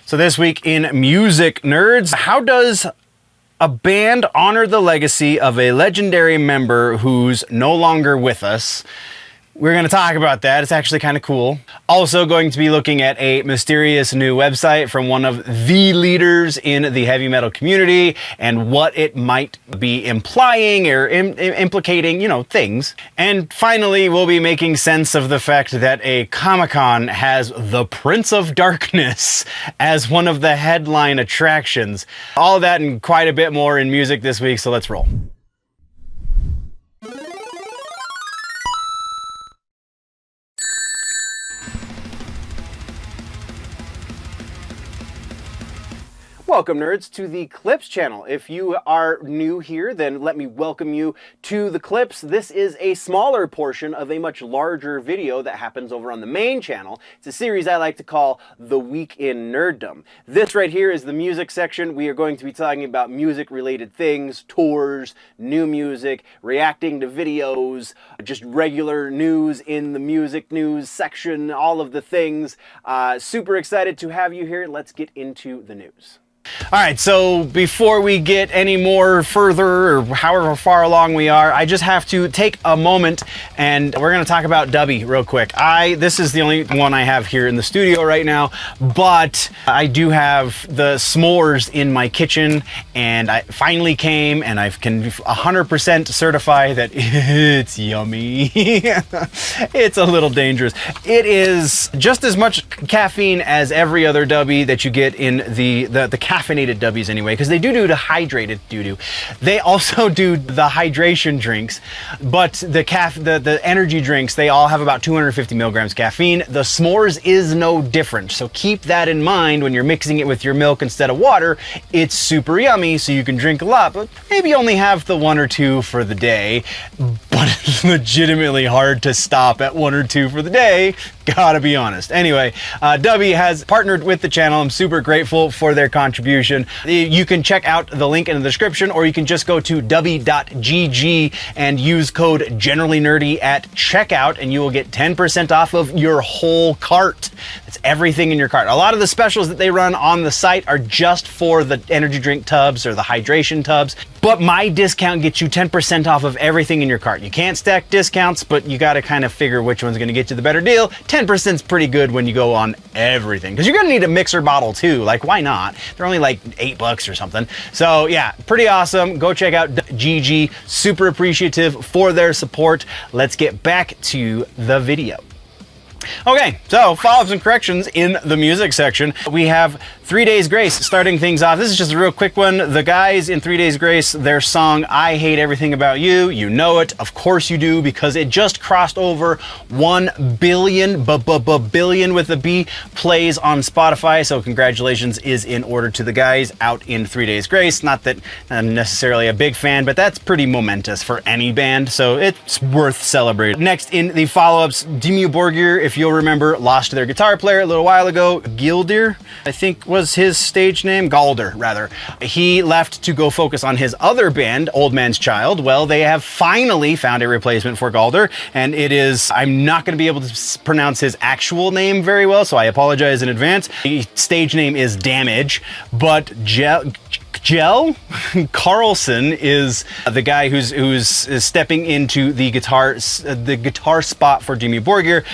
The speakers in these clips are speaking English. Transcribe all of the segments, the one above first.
So this week in Music Nerds, how does a band honor the legacy of a legendary member who's no longer with us? We're going to talk about that. It's actually kind of cool. Also going to be looking at a mysterious new website from one of the leaders in the heavy metal community and what it might be implying or implicating, you know, things. And finally, we'll be making sense of the fact that a Comic-Con has the Prince of Darkness as one of the headline attractions. All of that and quite a bit more in music this week, so let's roll. Welcome, nerds, to the Clips channel. If you are new here, then let me welcome you to the Clips. This is a smaller portion of a much larger video that happens over on the main channel. It's a series I like to call The Week in Nerddom. This right here is the music section. We are going to be talking about music-related things, tours, new music, reacting to videos, just regular news in the music news section, all of the things. Super excited to have you here. Let's get into the news. All right, so before we get any more further, or however far along we are, I just have to take a moment and we're going to talk about DUBBY real quick. This is the only one I have here in the studio right now, but I do have the s'mores in my kitchen, and I finally came, and I can 100% certify that it's yummy. It's a little dangerous. It is just as much caffeine as every other DUBBY that you get in the caffeinated Dubbies anyway, because they do dehydrated doo-doo. They also do the hydration drinks, but the energy drinks, they all have about 250 milligrams caffeine. The s'mores is no different, so keep that in mind when you're mixing it with your milk instead of water. It's super yummy, so you can drink a lot, but maybe only have the one or two for the day. But it's legitimately hard to stop at one or two for the day, gotta be honest. Anyway, DUBBY has partnered with the channel. I'm super grateful for their contribution. You can check out the link in the description, or you can just go to dubby.gg and use code GenerallyNerdy at checkout, and you will get 10% off of your whole cart. That's everything in your cart. A lot of the specials that they run on the site are just for the energy drink tubs or the hydration tubs, but my discount gets you 10% off of everything in your cart. You can't stack discounts, but you got to kind of figure which one's going to get you the better deal. 10% is pretty good when you go on everything, because you're going to need a mixer bottle too. Like, why not? They're only like $8 or something. So yeah, pretty awesome. Go check out GG. Super appreciative for their support. Let's get back to the video. Okay, so follow-ups and corrections in the music section. We have 3 Days Grace starting things off. This is just a real quick one. The guys in 3 Days Grace, their song, I Hate Everything About You. You know it. Of course you do, because it just crossed over 1 billion, billion with a B, plays on Spotify. So congratulations is in order to the guys out in 3 Days Grace. Not that I'm necessarily a big fan, but that's pretty momentous for any band. So it's worth celebrating. Next in the follow-ups, Dimmu Borgir, if you'll remember, lost their guitar player a little while ago. Gildir, I think was his stage name. Galder, rather. He left to go focus on his other band, Old Man's Child. Well, they have finally found a replacement for Galder, and it is, I'm not going to be able to pronounce his actual name very well, so I apologize in advance. The stage name is Damage, but Jell Carlson is the guy who's stepping into the guitar spot for Dimmu Borgir.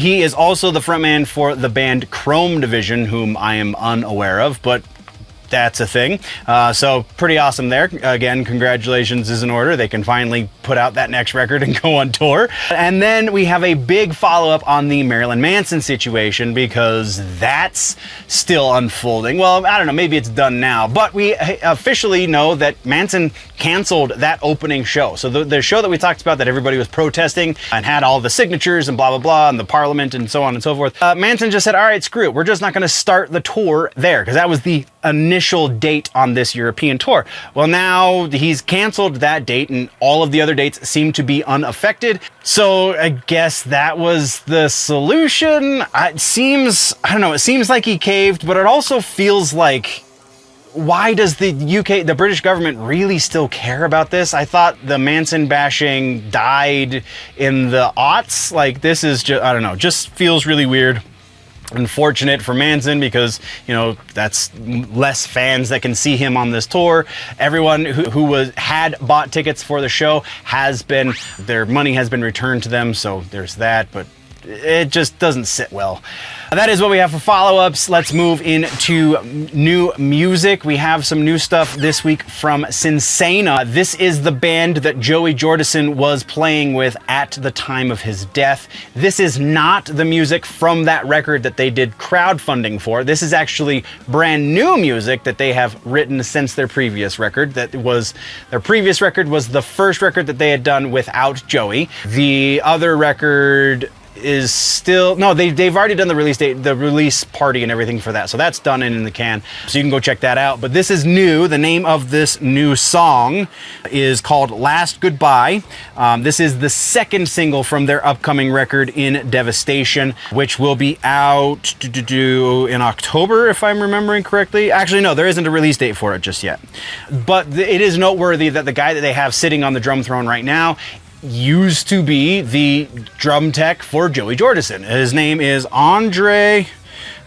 He is also the frontman for the band Chrome Division, whom I am unaware of, but that's a thing. So pretty awesome there. Again, congratulations is in order. They can finally put out that next record and go on tour. And then we have a big follow-up on the Marilyn Manson situation, because that's still unfolding. Well, I don't know, maybe it's done now, but we officially know that Manson canceled that opening show. So the show that we talked about that everybody was protesting and had all the signatures and blah, blah, blah, and the parliament and so on and so forth. Manson just said, all right, screw it. We're just not going to start the tour there, because that was the initial date on this European tour. Well, now he's canceled that date, and all of the other dates seem to be unaffected. So I guess that was the solution. It seems, I don't know, it seems like he caved, but it also feels like, why does the UK, the British government, really still care about this? I thought the Manson bashing died in the aughts. Like, this is just, I don't know, just feels really weird. Unfortunate for Manson because, you know, that's less fans that can see him on this tour. Everyone who had bought tickets for the show their money has been returned to them, so there's that, but it just doesn't sit well. That is what we have for follow-ups. Let's move into new music. We have some new stuff this week from Sinsana. This is the band that Joey Jordison was playing with at the time of his death. This is not the music from that record that they did crowdfunding for. This is actually brand new music that they have written since their previous record. Their previous record was the first record that they had done without Joey. The other record is still, no, they've already done the release date, the release party and everything for that, so that's done and in the can, so you can go check that out. But this is new. The name of this new song is called Last Goodbye. This is the second single from their upcoming record In Devastation, which will be out in October, if I'm remembering correctly. Actually, no, there isn't a release date for it just yet, but it is noteworthy that the guy that they have sitting on the drum throne right now used to be the drum tech for Joey Jordison. His name is Andre.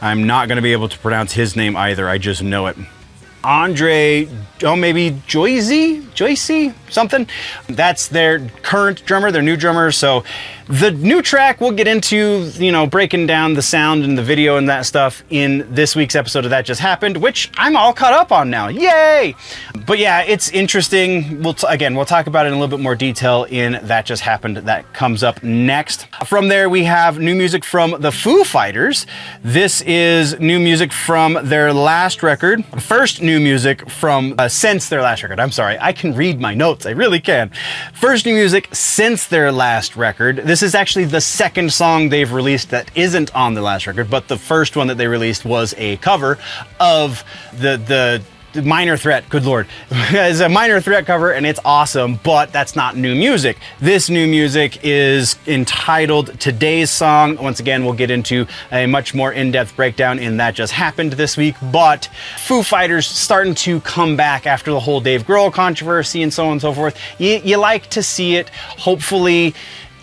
I'm not going to be able to pronounce his name either. I just know it. Andre, maybe Joycey, something. That's their current drummer, their new drummer. So the new track we'll get into, you know, breaking down the sound and the video and that stuff in this week's episode of That Just Happened, which I'm all caught up on now. Yay! But yeah, it's interesting. We'll talk about it in a little bit more detail in That Just Happened. That comes up next. From there, we have new music from the Foo Fighters. This is new music from their last record. First new music from since their last record. I'm sorry, I can read my notes. I really can. First new music since their last record. This is actually the second song they've released that isn't on the last record, but the first one that they released was a cover of the Minor Threat, good lord. It's a Minor Threat cover and it's awesome, but that's not new music. This new music is entitled Today's Song. Once again, we'll get into a much more in-depth breakdown in That Just Happened this week, but Foo Fighters starting to come back after the whole Dave Grohl controversy and so on and so forth. You like to see it. Hopefully,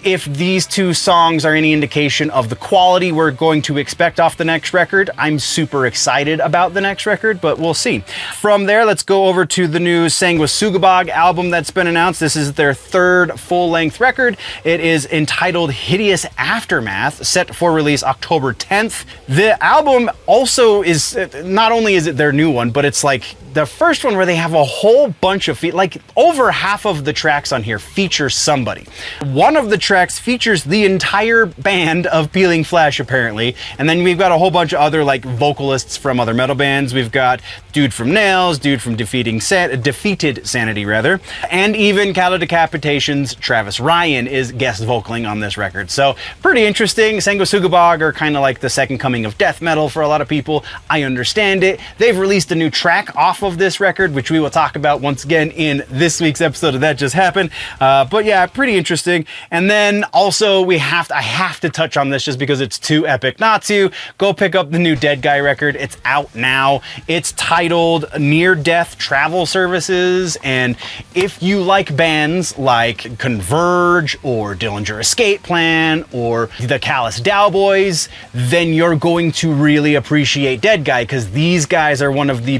if these two songs are any indication of the quality we're going to expect off the next record, I'm super excited about the next record, but we'll see. From there, let's go over to the new Sanguisugabogg album that's been announced. This is their third full-length record. It is entitled Hideous Aftermath, set for release October 10th. The album also is, not only is it their new one, but it's like the first one where they have a whole bunch of like over half of the tracks on here feature somebody. One of the tracks features the entire band of Peeling Flesh, apparently, and then we've got a whole bunch of other like vocalists from other metal bands. We've got dude from Nails, dude from Defeated Sanity rather, and even Cattle Decapitations Travis Ryan is guest vocaling on this record. So pretty interesting. Sanguisugabogg are kind of like the second coming of death metal for a lot of people. I understand it. They've released a new track off of this record, which we will talk about once again in this week's episode of That Just Happened. But yeah, pretty interesting. And then also I have to touch on this just because it's too epic not to. Go pick up the new Deadguy record. It's out now. It's titled Near Death Travel Services. And if you like bands like Converge or Dillinger Escape Plan or the Callous Dowboys, then you're going to really appreciate Deadguy, because these guys are one of the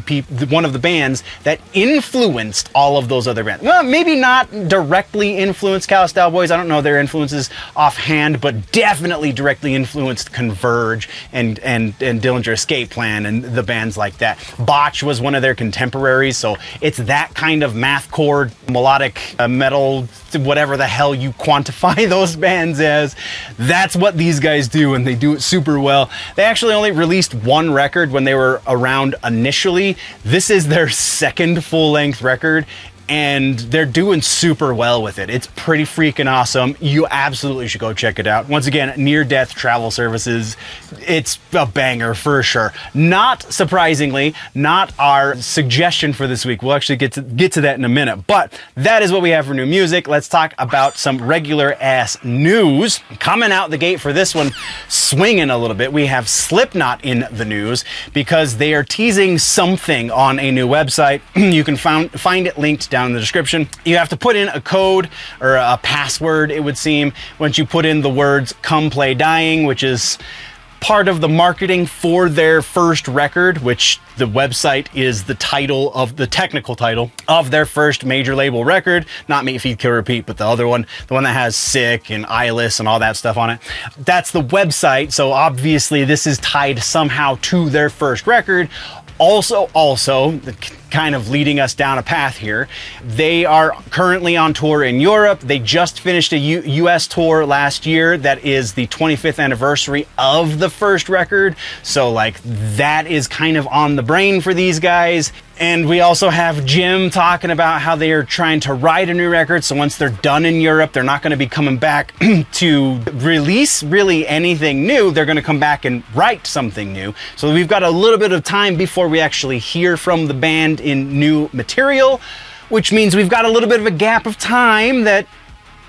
bands that influenced all of those other bands. Well, maybe not directly influenced Callous Dowboys. I don't know their influences offhand, but definitely directly influenced Converge and Dillinger Escape Plan and the bands like that. Botch was one of their contemporaries, so it's that kind of mathcore, melodic metal, whatever the hell you quantify those bands as. That's what these guys do, and they do it super well. They actually only released one record when they were around initially. This is their second full-length record, and they're doing super well with it. It's pretty freaking awesome. You absolutely should go check it out. Once again, Near Death Travel Services. It's a banger for sure. Not surprisingly, not our suggestion for this week. We'll actually get to that in a minute. But that is what we have for new music. Let's talk about some regular ass news. Coming out the gate for this one, swinging a little bit, we have Slipknot in the news because they are teasing something on a new website. You can find it linked down in the description. You have to put in a code or a password, it would seem, once you put in the words "come play dying," which is part of the marketing for their first record, which the website is the title of the technical title of their first major label record, not Meet, Feed, Kill, Repeat, but the other one, the one that has Sick and Eyeless and all that stuff on it. That's the website. So obviously this is tied somehow to their first record. Also, kind of leading us down a path here, they are currently on tour in Europe. They just finished a US tour last year that is the 25th anniversary of the first record. So like that is kind of on the brain for these guys. And we also have Jim talking about how they are trying to write a new record. So once they're done in Europe, they're not going to be coming back to release really anything new. They're going to come back and write something new. So we've got a little bit of time before we actually hear from the band in new material, which means we've got a little bit of a gap of time that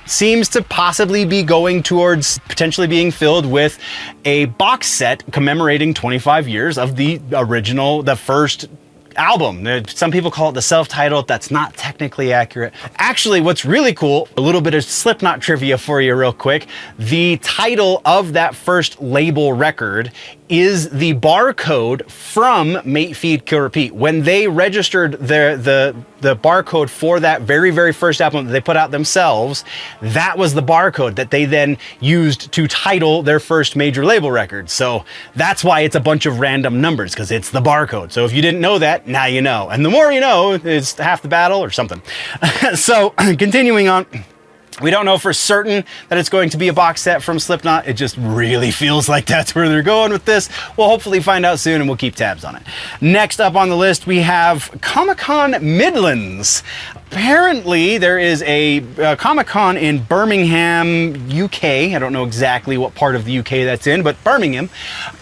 seems to possibly be going towards potentially being filled with a box set commemorating 25 years of the original, the first album. Some people call it the self-titled. That's not technically accurate. Actually, what's really cool, a little bit of Slipknot trivia for you real quick. The title of that first label record is the barcode from Mate, Feed, Kill, Repeat. When they registered the barcode for that very, very first album that they put out themselves, that was the barcode that they then used to title their first major label record. So that's why it's a bunch of random numbers, because it's the barcode. So if you didn't know that, now you know. And the more you know is half the battle or something. So continuing on. We don't know for certain that it's going to be a box set from Slipknot. It just really feels like that's where they're going with this. We'll hopefully find out soon and we'll keep tabs on it. Next up on the list, we have Con Midlands. Apparently there is a Comic-Con in Birmingham, UK. I don't know exactly what part of the UK that's in, but Birmingham.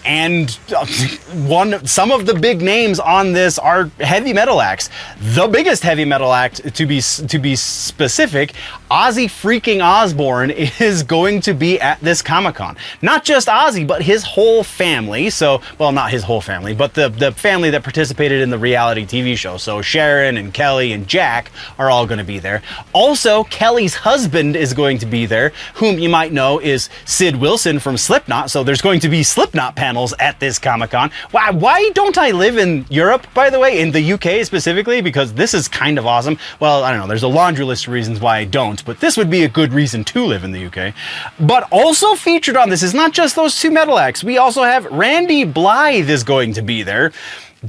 And some of the big names on this are heavy metal acts. The biggest heavy metal act, to be specific, Ozzy freaking Osbourne, is going to be at this Comic-Con. Not just Ozzy, but his whole family. So, well, not his whole family, but the family that participated in the reality TV show. So Sharon and Kelly and Jack are all going to be there. Also, Kelly's husband is going to be there, whom you might know is Sid Wilson from Slipknot. So there's going to be Slipknot panels at this Comic-Con. Why don't I live in Europe, by the way, in the UK specifically? Because this is kind of awesome. Well, I don't know. There's a laundry list of reasons why I don't, but this would be a good reason to live in the UK. But also featured on this is not just those two metal acts. We also have Randy Blythe is going to be there,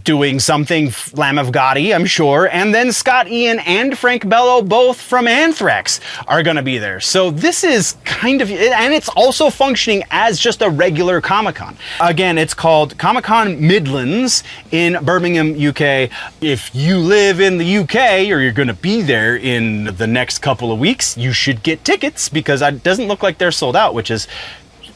doing something Lamb of Gotti, I'm sure. And then Scott Ian and Frank Bello, both from Anthrax, are going to be there. So this is kind of, and it's also functioning as just a regular Comic-Con. Again, it's called Comic-Con Midlands in Birmingham, UK. If you live in the UK or you're going to be there in the next couple of weeks, you should get tickets because it doesn't look like they're sold out, which is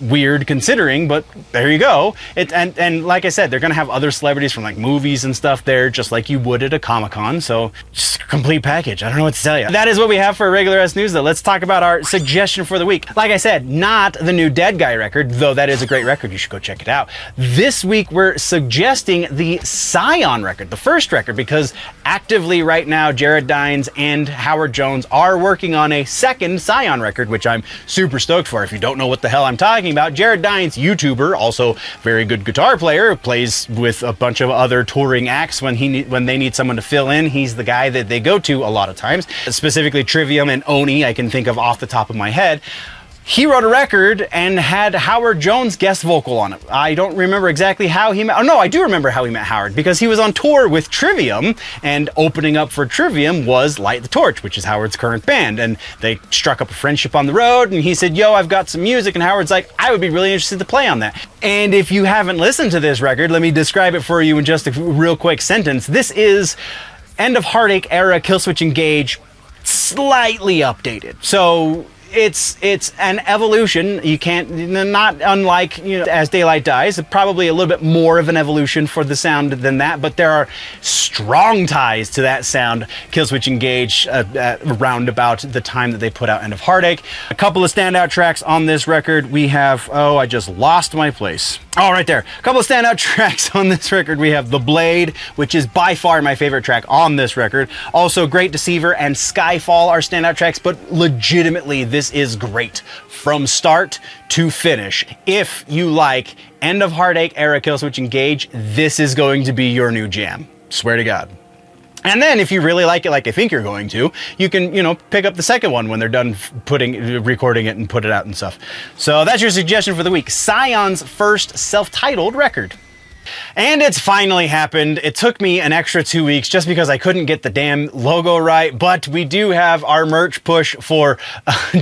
weird considering, but there you go. And like I said, they're gonna have other celebrities from like movies and stuff there, just like you would at a Comic-Con. So just a complete package. I don't know what to tell you. That is what we have for regular S News though. Let's talk about our suggestion for the week. Like I said, not the new Deadguy record, though that is a great record. You should go check it out. This week we're suggesting the Scion record, the first record, because actively right now Jared Dines and Howard Jones are working on a second Scion record, which I'm super stoked for. If you don't know what the hell I'm talking about, Jared Dines, YouTuber, also very good guitar player, plays with a bunch of other touring acts when they need someone to fill in. He's the guy that they go to a lot of times, specifically Trivium and Oni, I can think of off the top of my head. He wrote a record and had Howard Jones guest vocal on it. I don't remember exactly how he met. Oh no, I do remember how he met Howard, because he was on tour with Trivium, and opening up for Trivium was Light the Torch, which is Howard's current band. And they struck up a friendship on the road, and he said, yo, I've got some music. And Howard's like, I would be really interested to play on that. And if you haven't listened to this record, let me describe it for you in just a real quick sentence. This is End of Heartache era Killswitch Engage, slightly updated. So it's an evolution. You can't, not unlike, As Daylight Dies, probably a little bit more of an evolution for the sound than that, but there are strong ties to that sound, Killswitch Engage, around about the time that they put out End of Heartache. A couple of standout tracks on this record. We have, I just lost my place. Oh, right there. A couple of standout tracks on this record. We have The Blade, which is by far my favorite track on this record. Also, Great Deceiver and Skyfall are standout tracks, but legitimately, this this is great from start to finish. If you like End of Heartache era Killswitch Engage, this is going to be your new jam. Swear to God. And then if you really like it like I think you're going to, you can, you know, pick up the second one when they're done recording it and put it out and stuff. So that's your suggestion for the week. Scion's first self-titled record. And it's finally happened. It took me an extra 2 weeks just because I couldn't get the damn logo right, but we do have our merch push for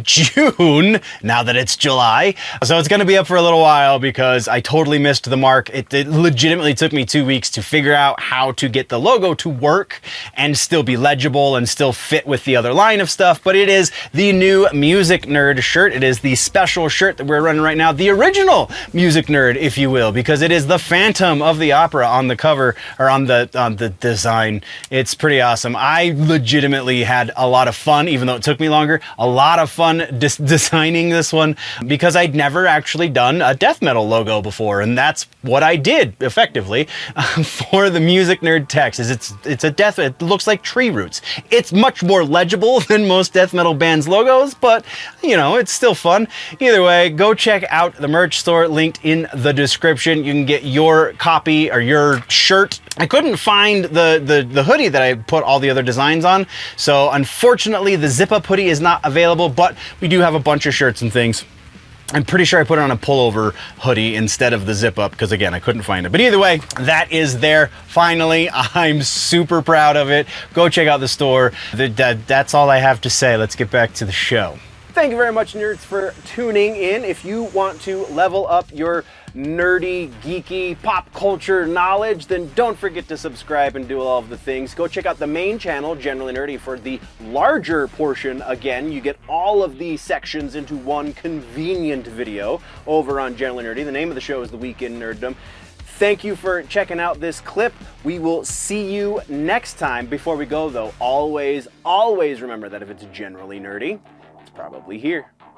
June, now that it's July. So it's gonna be up for a little while because I totally missed the mark. It legitimately took me 2 weeks to figure out how to get the logo to work and still be legible and still fit with the other line of stuff, but it is the new Music Nerd shirt. It is the special shirt that we're running right now, the original Music Nerd, if you will, because it is the Phantom of the Opera on the cover, or on the design. It's pretty awesome. I legitimately had a lot of fun, even though it took me longer, a lot of fun designing this one because I'd never actually done a death metal logo before, and that's what I did effectively for the Music Nerd text. It's a death, it looks like tree roots. It's much more legible than most death metal bands logos, but you know, it's still fun. Either way, go check out the merch store linked in the description. You can get your copy or your shirt. I couldn't find the hoodie that I put all the other designs on, so unfortunately the zip-up hoodie is not available, but we do have a bunch of shirts and things. I'm pretty sure I put it on a pullover hoodie instead of the zip-up because, again, I couldn't find it. But either way, that is there finally. I'm super proud of it. Go check out the store. That's all I have to say. Let's get back to the show. Thank you very much, nerds, for tuning in. If you want to level up your nerdy, geeky, pop culture knowledge, then don't forget to subscribe and do all of the things. Go check out the main channel, Generally Nerdy, for the larger portion. Again, you get all of the sections into one convenient video over on Generally Nerdy. The name of the show is The Week in Nerddom. Thank you for checking out this clip. We will see you next time. Before we go, though, always remember that if it's generally nerdy, it's probably here.